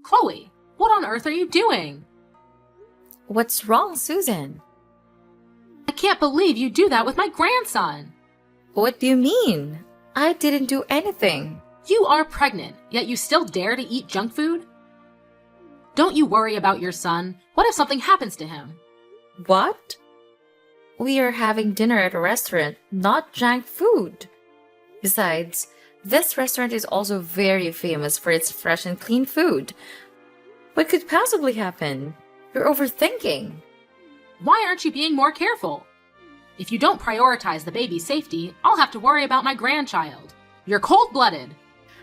Chloe, what on earth are you doing? What's wrong, Susan? I can't believe you do that with my grandson. What do you mean? I didn't do anything. You are pregnant, yet you still dare to eat junk food? Don't you worry about your son. What if something happens to him? What? We are having dinner at a restaurant, not junk food. Besides, this restaurant is also very famous for its fresh and clean food. What could possibly happen? You're overthinking. Why aren't you being more careful? If you don't prioritize the baby's safety, I'll have to worry about my grandchild. You're cold-blooded.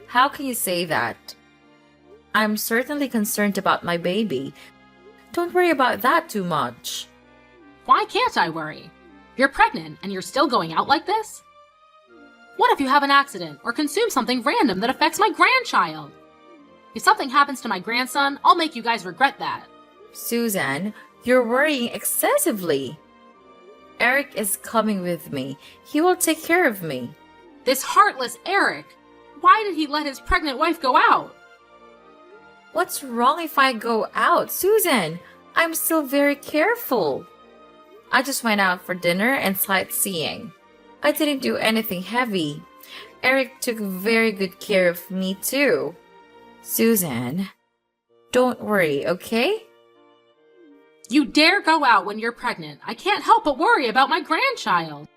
How can you say that? I'm certainly concerned about my baby. Don't worry about that too much. Why can't I worry? You're pregnant and you're still going out like this? What if you have an accident or consume something random that affects my grandchild? If something happens to my grandson, I'll make you guys regret that. Susan, you're worrying excessively. Eric is coming with me. He will take care of me. This heartless Eric! Why did he let his pregnant wife go out? What's wrong if I go out, Susan? I'm still very careful. I just went out for dinner and sightseeing. I didn't do anything heavy. Eric took very good care of me too. Susan, don't worry, okay? You dare go out when you're pregnant. I can't help but worry about my grandchild.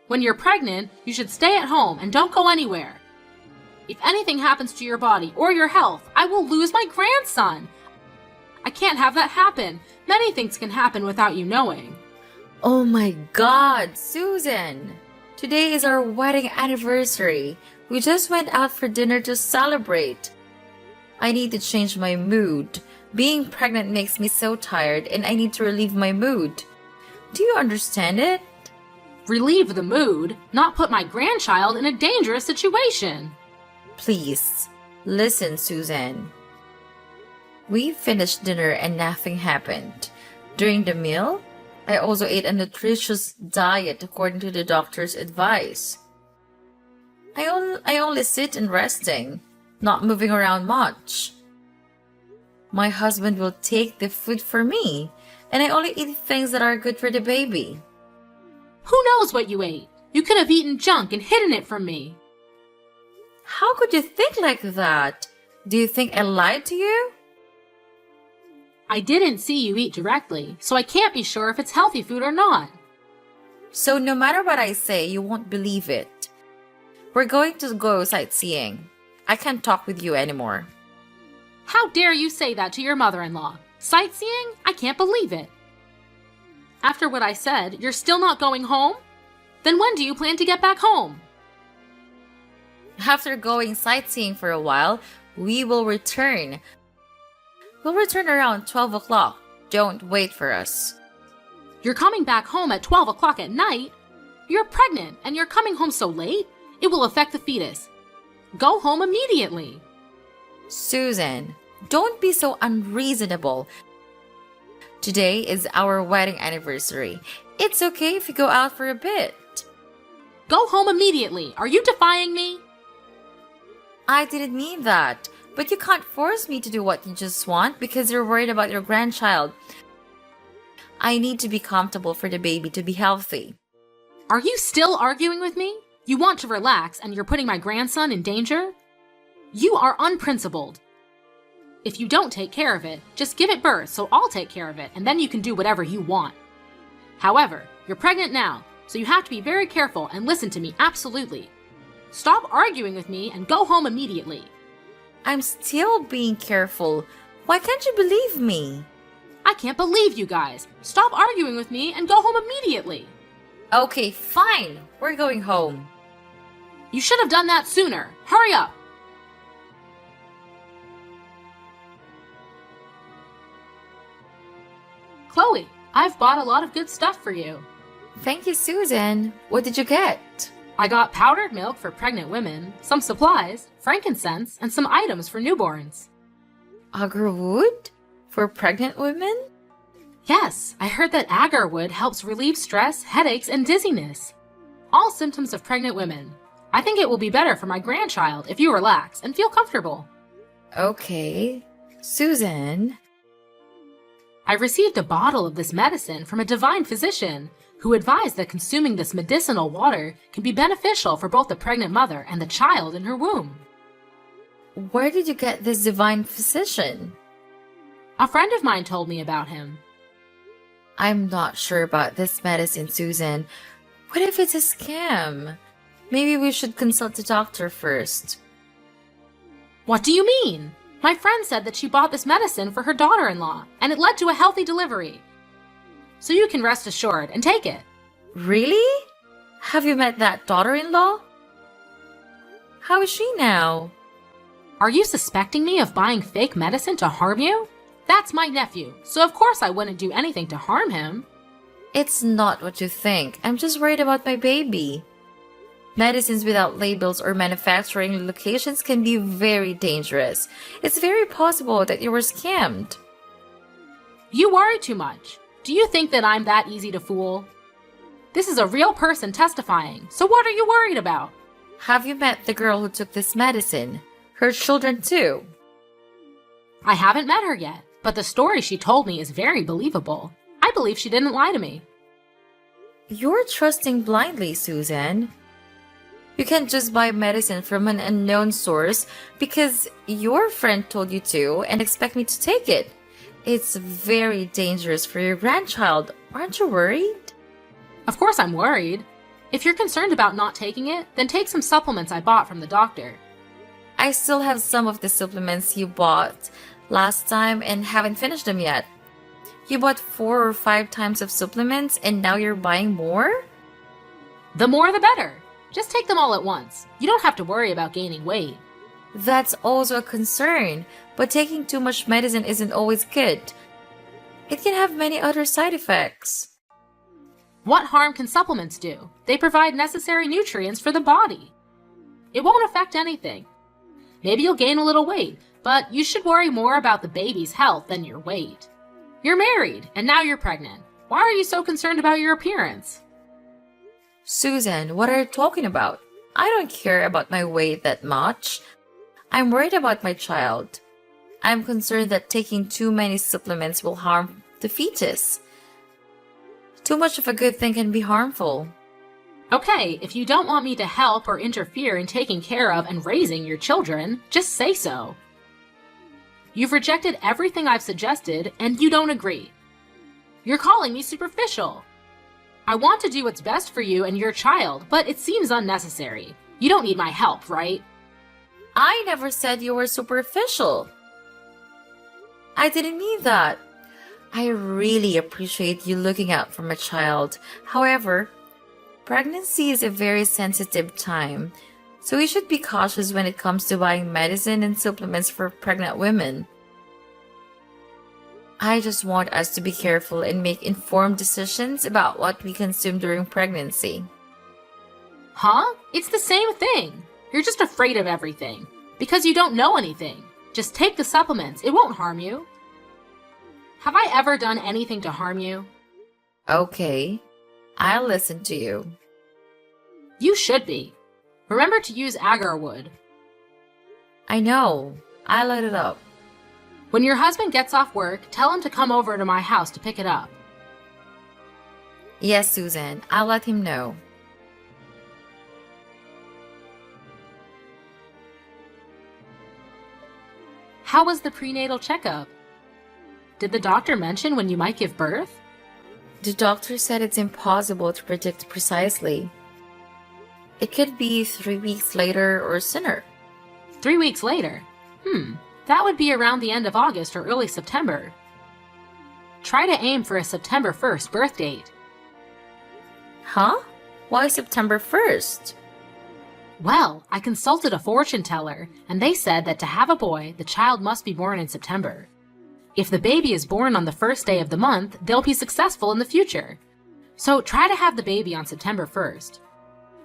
When you're pregnant, you should stay at home and don't go anywhere. If anything happens to your body or your health, I will lose my grandson. I can't have that happen. Many things can happen without you knowing. Oh my God, Susan! Today is our wedding anniversary. We just went out for dinner to celebrate. I need to change my mood. Being pregnant makes me so tired and I need to relieve my mood. Do you understand it? Relieve the mood, not put my grandchild in a dangerous situation. Please, listen, Susan. We finished dinner and nothing happened. During the meal, I also ate a nutritious diet according to the doctor's advice. I only sit and resting, not moving around much. My husband will take the food for me, and I only eat things that are good for the baby. Who knows what you ate? You could have eaten junk and hidden it from me. How could you think like that? Do you think I lied to you? I didn't see you eat directly, so I can't be sure if it's healthy food or not. So no matter what I say, you won't believe it. We're going to go sightseeing. I can't talk with you anymore. How dare you say that to your mother-in-law? Sightseeing? I can't believe it. After what I said, you're still not going home? Then when do you plan to get back home? After going sightseeing for a while, we will return. We'll return around 12 o'clock. Don't wait for us. You're coming back home at 12 o'clock at night? You're pregnant and you're coming home so late? It will affect the fetus. Go home immediately. Susan, don't be so unreasonable. Today is our wedding anniversary. It's okay if you go out for a bit. Go home immediately. Are you defying me? I didn't mean that, but you can't force me to do what you just want because you're worried about your grandchild. I need to be comfortable for the baby to be healthy. Are you still arguing with me? You want to relax and you're putting my grandson in danger? You are unprincipled. If you don't take care of it, just give it birth so I'll take care of it and then you can do whatever you want. However, you're pregnant now, so you have to be very careful and listen to me absolutely. Stop arguing with me and go home immediately. I'm still being careful. Why can't you believe me? I can't believe you guys. Stop arguing with me and go home immediately. Okay, fine. We're going home. You should have done that sooner. Hurry up. Chloe, I've bought a lot of good stuff for you. Thank you, Susan. What did you get? I got powdered milk for pregnant women, some supplies, frankincense, and some items for newborns. Agarwood? For pregnant women? Yes, I heard that agarwood helps relieve stress, headaches, and dizziness. All symptoms of pregnant women. I think it will be better for my grandchild if you relax and feel comfortable. Okay. Susan, I received a bottle of this medicine from a divine physician who advised that consuming this medicinal water can be beneficial for both the pregnant mother and the child in her womb. where did you get this divine physician? A friend of mine told me about him. I'm not sure about this medicine, Susan. What if it's a scam? Maybe we should consult a doctor first. What do you mean? My friend said that she bought this medicine for her daughter-in-law, and it led to a healthy delivery. So you can rest assured and take it. Really? Have you met that daughter-in-law? How is she now? Are you suspecting me of buying fake medicine to harm you? That's my nephew, so of course I wouldn't do anything to harm him. It's not what you think. I'm just worried about my baby. Medicines without labels or manufacturing locations can be very dangerous. It's very possible that you were scammed. You worry too much. Do you think that I'm that easy to fool? This is a real person testifying, so what are you worried about? Have you met the girl who took this medicine? Her children too? I haven't met her yet, but the story she told me is very believable. I believe she didn't lie to me. You're trusting blindly, Susan. You can't just buy medicine from an unknown source because your friend told you to and expect me to take it. It's very dangerous for your grandchild. Aren't you worried? Of course I'm worried. If you're concerned about not taking it, then take some supplements I bought from the doctor. I still have some of the supplements you bought last time and haven't finished them yet. You bought 4 or 5 times of supplements and now you're buying more? The more the better. Just take them all at once. You don't have to worry about gaining weight. That's also a concern, but taking too much medicine isn't always good. It can have many other side effects. What harm can supplements do? They provide necessary nutrients for the body. It won't affect anything. Maybe you'll gain a little weight, but you should worry more about the baby's health than your weight. You're married, and now you're pregnant. Why are you so concerned about your appearance? Susan, what are you talking about? I don't care about my weight that much. I'm worried about my child. I'm concerned that taking too many supplements will harm the fetus. Too much of a good thing can be harmful. Okay, if you don't want me to help or interfere in taking care of and raising your children, just say so. You've rejected everything I've suggested, and you don't agree. You're calling me superficial. I want to do what's best for you and your child, but it seems unnecessary. You don't need my help, right? I never said you were superficial. I didn't mean that. I really appreciate you looking out for my child. However, pregnancy is a very sensitive time, so we should be cautious when it comes to buying medicine and supplements for pregnant women. I just want us to be careful and make informed decisions about what we consume during pregnancy. Huh? It's the same thing. You're just afraid of everything. Because you don't know anything. Just take the supplements. It won't harm you. Have I ever done anything to harm you? Okay, I'll listen to you. You should be. Remember to use agar wood. I know. I'll let it up. When your husband gets off work, tell him to come over to my house to pick it up. Yes, Susan, I'll let him know. How was the prenatal checkup? Did the doctor mention when you might give birth? The doctor said it's impossible to predict precisely. It could be 3 weeks later or sooner. 3 weeks later? That would be around the end of August or early September. Try to aim for a September 1st birth date. Huh? Why September 1st? Well, I consulted a fortune teller, and they said that to have a boy, the child must be born in September. If the baby is born on the first day of the month, they'll be successful in the future. So try to have the baby on September 1st.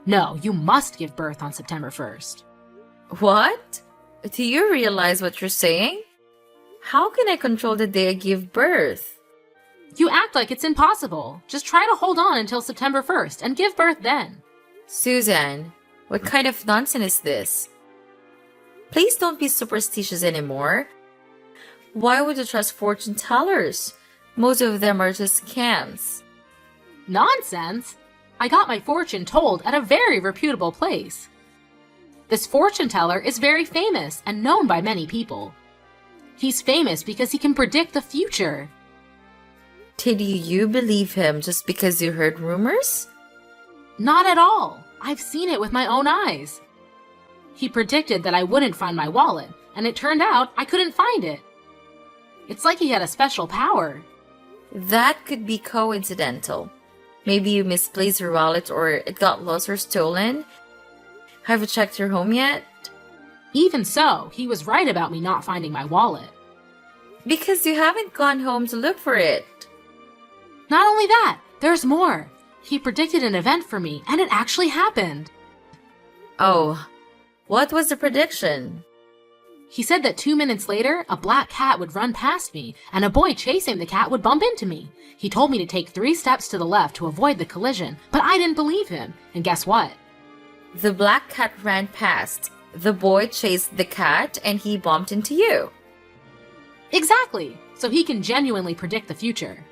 No, you must give birth on September 1st. What? Do you realize what you're saying? How can I control the day I give birth? You act like it's impossible. Just try to hold on until September 1st and give birth then. Susan, what kind of nonsense is this? Please don't be superstitious anymore. Why would you trust fortune tellers? Most of them are just scams. Nonsense! I got my fortune told at a very reputable place. This fortune teller is very famous and known by many people. He's famous because he can predict the future. Did you believe him just because you heard rumors? Not at all. I've seen it with my own eyes. He predicted that I wouldn't find my wallet, and it turned out I couldn't find it. It's like he had a special power. That could be coincidental. Maybe you misplaced your wallet or it got lost or stolen. Have you checked your home yet? Even so, he was right about me not finding my wallet. Because you haven't gone home to look for it. Not only that, there's more. He predicted an event for me, and it actually happened. Oh, what was the prediction? He said that 2 minutes later, a black cat would run past me, and a boy chasing the cat would bump into me. He told me to take 3 steps to the left to avoid the collision, but I didn't believe him. And guess what? The black cat ran past. The boy chased the cat, and he bumped into you. Exactly! So he can genuinely predict the future.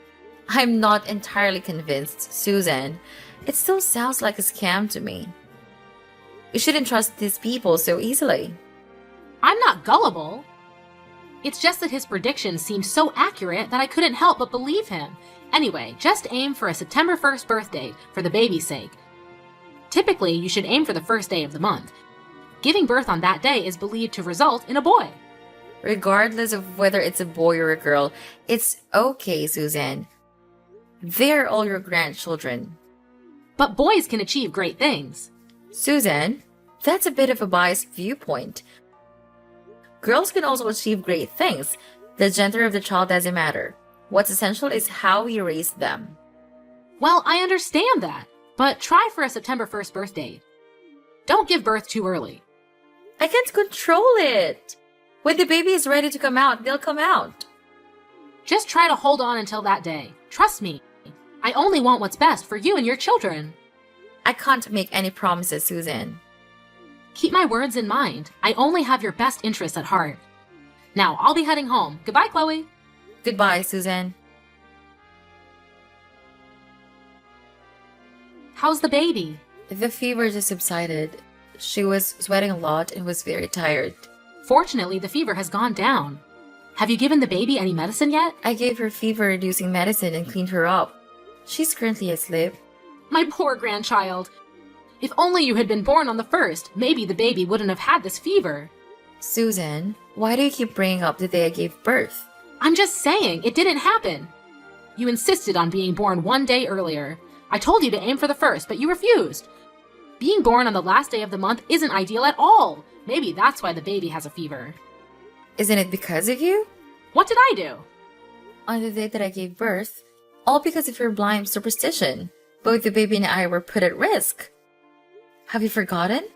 I'm not entirely convinced, Susan. It still sounds like a scam to me. You shouldn't trust these people so easily. I'm not gullible. It's just that his predictions seemed so accurate that I couldn't help but believe him. Anyway, just aim for a September 1st birth date for the baby's sake. Typically, you should aim for the first day of the month. Giving birth on that day is believed to result in a boy. Regardless of whether it's a boy or a girl, it's okay, Susan. They're all your grandchildren. But boys can achieve great things. Susan, that's a bit of a biased viewpoint. Girls can also achieve great things. The gender of the child doesn't matter. What's essential is how we raise them. Well, I understand that, but try for a September 1st birth date. Don't give birth too early. I can't control it. When the baby is ready to come out, they'll come out. Just try to hold on until that day. Trust me. I only want what's best for you and your children. I can't make any promises, Susan. Keep my words in mind. I only have your best interests at heart. Now, I'll be heading home. Goodbye, Chloe. Goodbye, Susan. How's the baby? The fever just subsided. She was sweating a lot and was very tired. Fortunately, the fever has gone down. Have you given the baby any medicine yet? I gave her fever-reducing medicine and cleaned her up. She's currently asleep. My poor grandchild. If only you had been born on the 1st, maybe the baby wouldn't have had this fever. Susan, why do you keep bringing up the day I gave birth? I'm just saying, it didn't happen. You insisted on being born 1 day earlier. I told you to aim for the 1st, but you refused. Being born on the last day of the month isn't ideal at all. Maybe that's why the baby has a fever. Isn't it because of you? What did I do? On the day that I gave birth, all because of your blind superstition, both the baby and I were put at risk. Have you forgotten?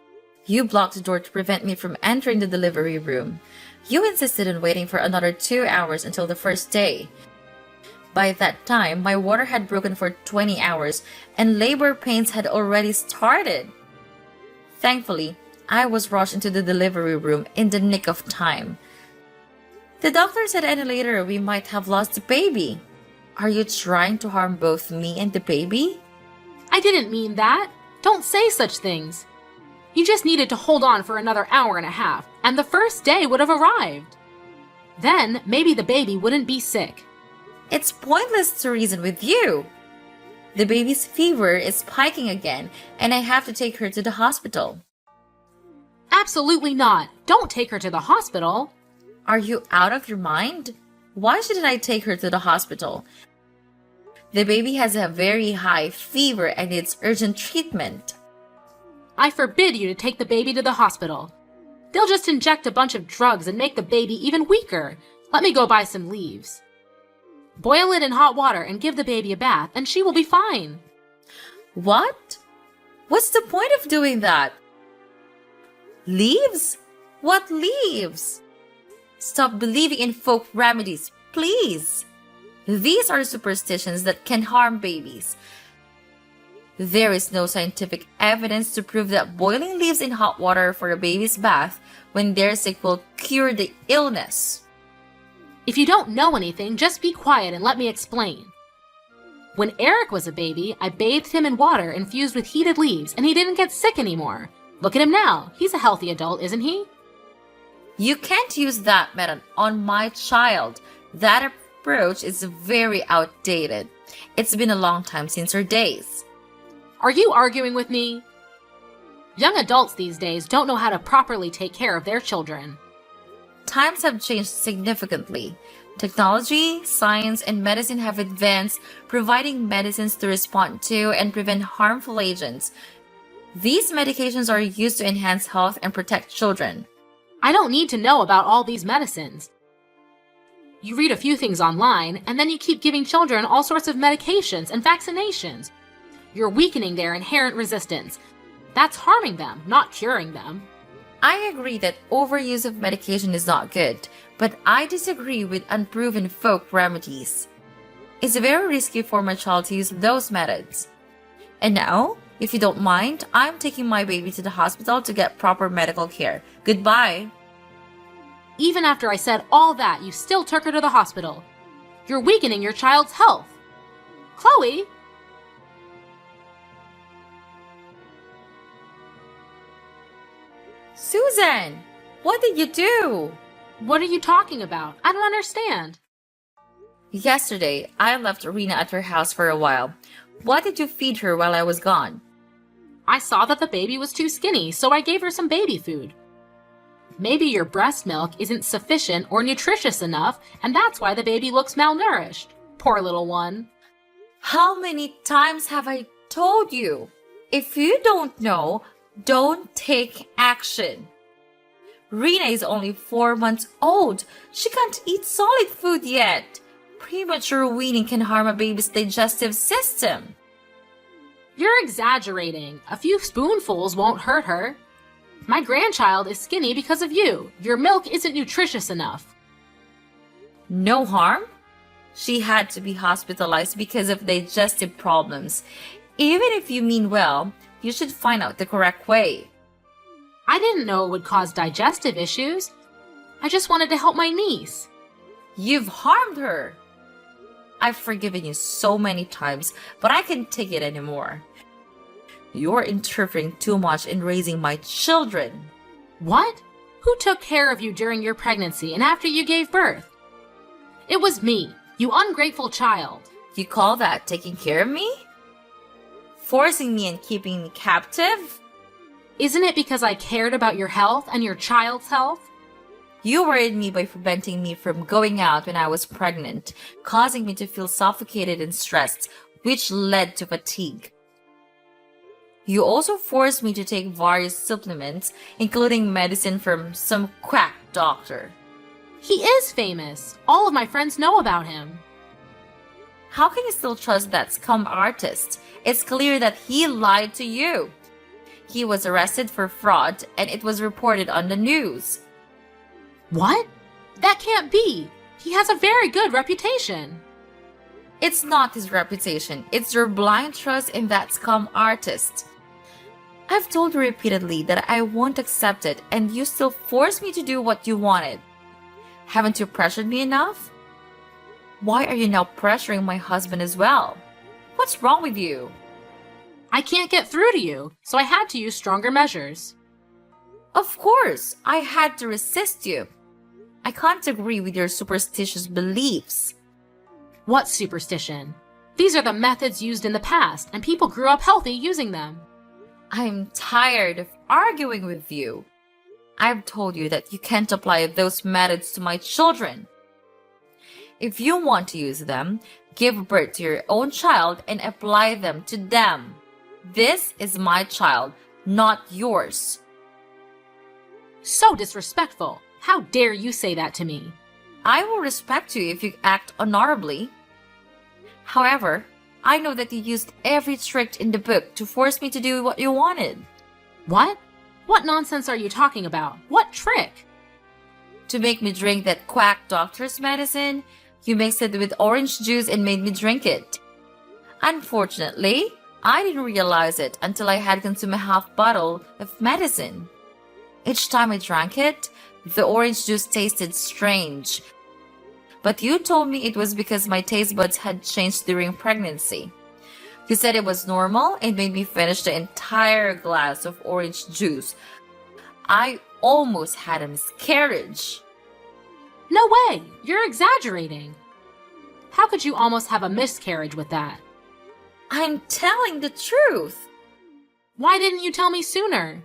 You blocked the door to prevent me from entering the delivery room. You insisted on waiting for another 2 hours until the 1st day. By that time, my water had broken for 20 hours and labor pains had already started. Thankfully, I was rushed into the delivery room in the nick of time. The doctor said any later we might have lost the baby. Are you trying to harm both me and the baby? I didn't mean that. Don't say such things. You just needed to hold on for another hour and a half, and the 1st day would have arrived. Then, maybe the baby wouldn't be sick. It's pointless to reason with you. The baby's fever is spiking again, and I have to take her to the hospital. Absolutely not. Don't take her to the hospital. Are you out of your mind? Why shouldn't I take her to the hospital? The baby has a very high fever and needs urgent treatment. I forbid you to take the baby to the hospital. They'll just inject a bunch of drugs and make the baby even weaker. Let me go buy some leaves. Boil it in hot water and give the baby a bath, and she will be fine. What? What's the point of doing that? Leaves? What leaves? Stop believing in folk remedies, please. These are superstitions that can harm babies. There is no scientific evidence to prove that boiling leaves in hot water for a baby's bath when they're sick will cure the illness. If you don't know anything, just be quiet and let me explain. When Eric was a baby, I bathed him in water infused with heated leaves, and he didn't get sick anymore. Look at him now. He's a healthy adult, isn't he? You can't use that method on my child. That approach is very outdated. It's been a long time since her days. Are you arguing with me? Young adults these days don't know how to properly take care of their children. Times have changed significantly. Technology, science, and medicine have advanced, providing medicines to respond to and prevent harmful agents. These medications are used to enhance health and protect children. I don't need to know about all these medicines. You read a few things online, and then you keep giving children all sorts of medications and vaccinations. You're weakening their inherent resistance. That's harming them, not curing them. I agree that overuse of medication is not good, but I disagree with unproven folk remedies. It's very risky for my child to use those methods. And now, if you don't mind, I'm taking my baby to the hospital to get proper medical care. Goodbye. Even after I said all that, you still took her to the hospital. You're weakening your child's health. Chloe! Susan, what did you do? What are you talking about? I don't understand. Yesterday, I left Rena at her house for a while. What did you feed her while I was gone? I saw that the baby was too skinny, so I gave her some baby food. Maybe your breast milk isn't sufficient or nutritious enough, and that's why the baby looks malnourished. Poor little one. How many times have I told you? If you don't know, don't take action. Rena is only 4 months old. She can't eat solid food yet. Premature weaning can harm a baby's digestive system. You're exaggerating. A few spoonfuls won't hurt her. My grandchild is skinny because of you. Your milk isn't nutritious enough. No harm? She had to be hospitalized because of digestive problems. Even if you mean well, you should find out the correct way. I didn't know it would cause digestive issues. I just wanted to help my niece. You've harmed her. I've forgiven you so many times, but I can't take it anymore. You're interfering too much in raising my children. What? Who took care of you during your pregnancy and after you gave birth? It was me, you ungrateful child. You call that taking care of me? Forcing me and keeping me captive? Isn't it because I cared about your health and your child's health? You worried me by preventing me from going out when I was pregnant, causing me to feel suffocated and stressed, which led to fatigue. You also forced me to take various supplements, including medicine from some quack doctor. He is famous. All of my friends know about him. How can you still trust that scum artist? It's clear that he lied to you. He was arrested for fraud, and it was reported on the news. What? That can't be. He has a very good reputation. It's not his reputation. It's your blind trust in that scum artist. I've told you repeatedly that I won't accept it, and you still force me to do what you wanted. Haven't you pressured me enough? Why are you now pressuring my husband as well? What's wrong with you? I can't get through to you, so I had to use stronger measures. Of course, I had to resist you. I can't agree with your superstitious beliefs. What superstition? These are the methods used in the past, and people grew up healthy using them. I'm tired of arguing with you. I've told you that you can't apply those methods to my children. If you want to use them, give birth to your own child and apply them to them. This is my child, not yours. So disrespectful. How dare you say that to me? I will respect you if you act honorably. However, I know that you used every trick in the book to force me to do what you wanted. What? What nonsense are you talking about? What trick? To make me drink that quack doctor's medicine, you mixed it with orange juice and made me drink it. Unfortunately, I didn't realize it until I had consumed a half bottle of medicine. Each time I drank it, the orange juice tasted strange. But you told me it was because my taste buds had changed during pregnancy. You said it was normal and made me finish the entire glass of orange juice. I almost had a miscarriage. No way! You're exaggerating. How could you almost have a miscarriage with that? I'm telling the truth. Why didn't you tell me sooner?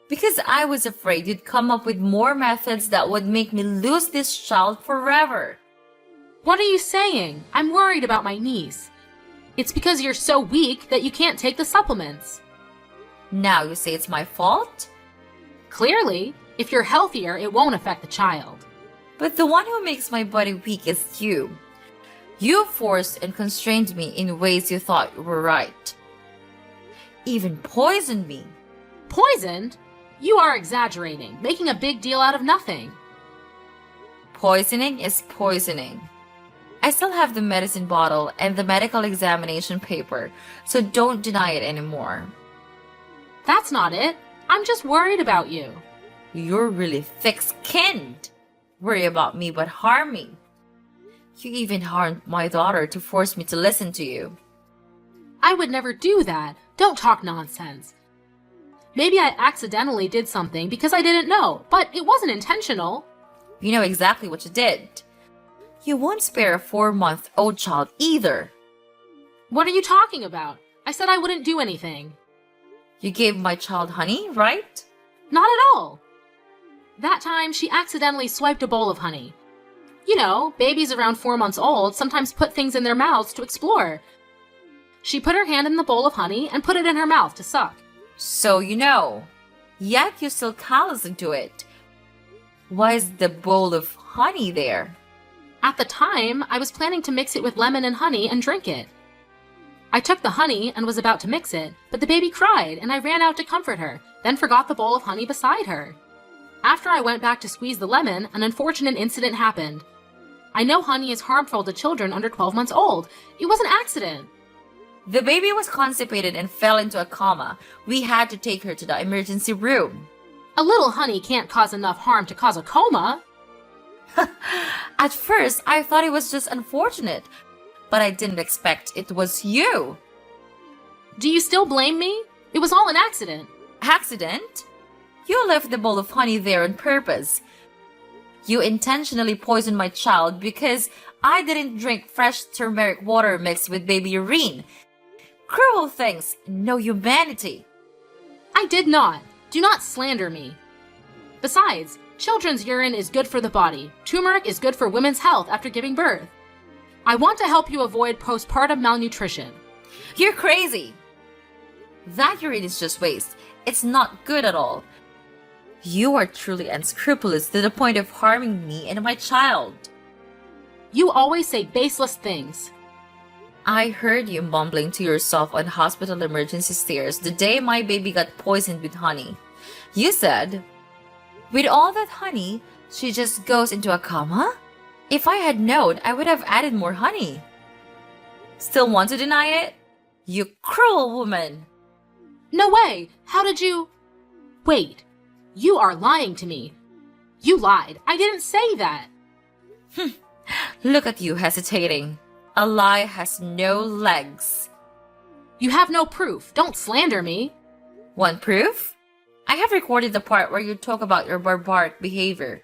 Because I was afraid you'd come up with more methods that would make me lose this child forever. What are you saying? I'm worried about my niece. It's because you're so weak that you can't take the supplements. Now you say it's my fault? Clearly, if you're healthier, it won't affect the child. But the one who makes my body weak is you. You forced and constrained me in ways you thought were right. Even poisoned me. Poisoned? You are exaggerating, making a big deal out of nothing. Poisoning is poisoning. I still have the medicine bottle and the medical examination paper, so don't deny it anymore. That's not it. I'm just worried about you. You're really thick-skinned. Worry about me but harm me. You even harmed my daughter to force me to listen to you. I would never do that. Don't talk nonsense. Maybe I accidentally did something because I didn't know, but it wasn't intentional. You know exactly what you did. You won't spare a 4-month-old child either. What are you talking about? I said I wouldn't do anything. You gave my child honey, right? Not at all. That time, she accidentally swiped a bowl of honey. You know, babies around 4 months old sometimes put things in their mouths to explore. She put her hand in the bowl of honey and put it in her mouth to suck. So you know. Yet you still callous into it. Why is the bowl of honey there? At the time, I was planning to mix it with lemon and honey and drink it. I took the honey and was about to mix it, but the baby cried and I ran out to comfort her, then forgot the bowl of honey beside her. After I went back to squeeze the lemon, an unfortunate incident happened. I know honey is harmful to children under 12 months old. It was an accident. The baby was constipated and fell into a coma. We had to take her to the emergency room. A little honey can't cause enough harm to cause a coma. At first, I thought it was just unfortunate, but I didn't expect it was you. Do you still blame me? It was all an accident. Accident? You left the bowl of honey there on purpose. You intentionally poisoned my child because I didn't drink fresh turmeric water mixed with baby urine. Cruel things, no humanity. I did not. Do not slander me. Besides, children's urine is good for the body. Turmeric is good for women's health after giving birth. I want to help you avoid postpartum malnutrition. You're crazy. That urine is just waste. It's not good at all. You are truly unscrupulous to the point of harming me and my child. You always say baseless things. I heard you mumbling to yourself on hospital emergency stairs the day my baby got poisoned with honey. You said, with all that honey, she just goes into a coma? If I had known, I would have added more honey. Still want to deny it? You cruel woman! No way! How did you... Wait. You are lying to me. You lied. I didn't say that. Look at you hesitating. A lie has no legs. You have no proof. Don't slander me. Want proof? I have recorded the part where you talk about your barbaric behavior.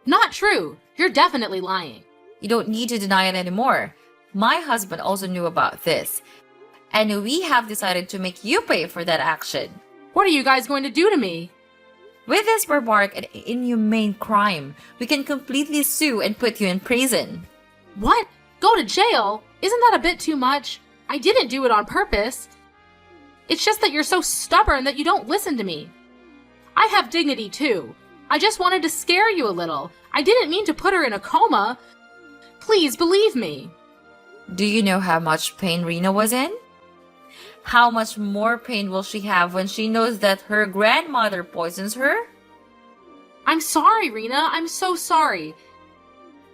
Not true. You're definitely lying. You don't need to deny it anymore. My husband also knew about this. And we have decided to make you pay for that action. What are you guys going to do to me? With this barbaric and inhumane crime, we can completely sue and put you in prison. What? Go to jail? Isn't that a bit too much? I didn't do it on purpose. It's just that you're so stubborn that you don't listen to me. I have dignity too. I just wanted to scare you a little. I didn't mean to put her in a coma. Please believe me. Do you know how much pain Rena was in? How much more pain will she have when she knows that her grandmother poisons her? I'm sorry, Rena. I'm so sorry.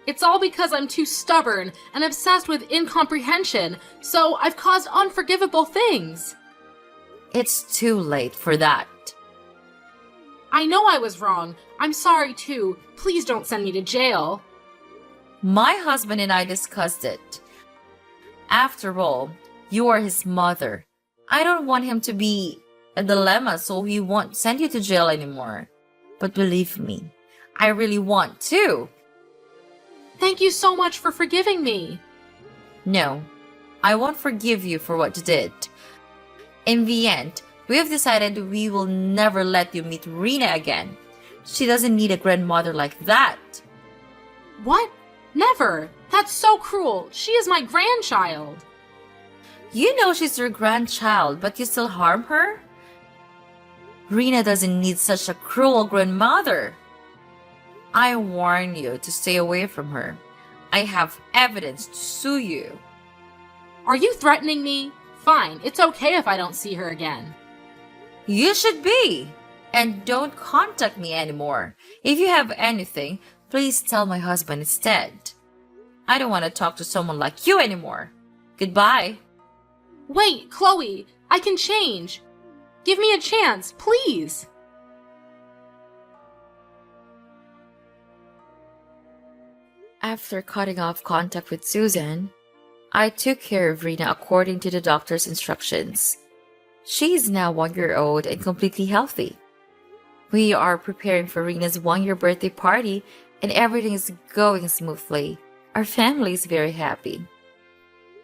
It's all because I'm too stubborn and obsessed with incomprehension, so I've caused unforgivable things. It's too late for that. I know I was wrong. I'm sorry too. Please don't send me to jail. My husband and I discussed it. After all, you are his mother. I don't want him to be a dilemma, so he won't send you to jail anymore. But believe me, I really want to. Thank you so much for forgiving me. No, I won't forgive you for what you did. In the end, we have decided we will never let you meet Rena again. She doesn't need a grandmother like that. What? Never. That's so cruel. She is my grandchild. You know she's your grandchild, but you still harm her? Rena doesn't need such a cruel grandmother. I warn you to stay away from her. I have evidence to sue you. Are you threatening me? Fine, it's okay if I don't see her again. You should be. And don't contact me anymore. If you have anything, please tell my husband instead. I don't want to talk to someone like you anymore. Goodbye. Wait, Chloe, I can change. Give me a chance, please. After cutting off contact with Susan, I took care of Rena according to the doctor's instructions. She is now 1 year old and completely healthy. We are preparing for Rena's 1 year birthday party and everything is going smoothly. Our family is very happy.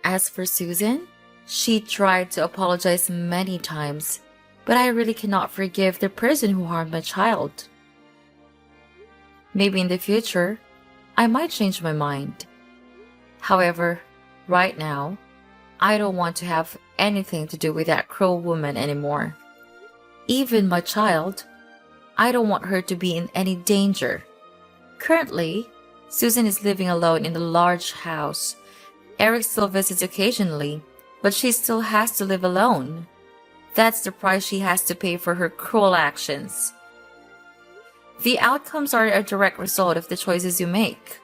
As for Susan, she tried to apologize many times, but I really cannot forgive the person who harmed my child. Maybe in the future, I might change my mind. However, right now, I don't want to have anything to do with that cruel woman anymore. Even my child, I don't want her to be in any danger. Currently, Susan is living alone in a large house. Eric still visits occasionally, but she still has to live alone. That's the price she has to pay for her cruel actions. The outcomes are a direct result of the choices you make.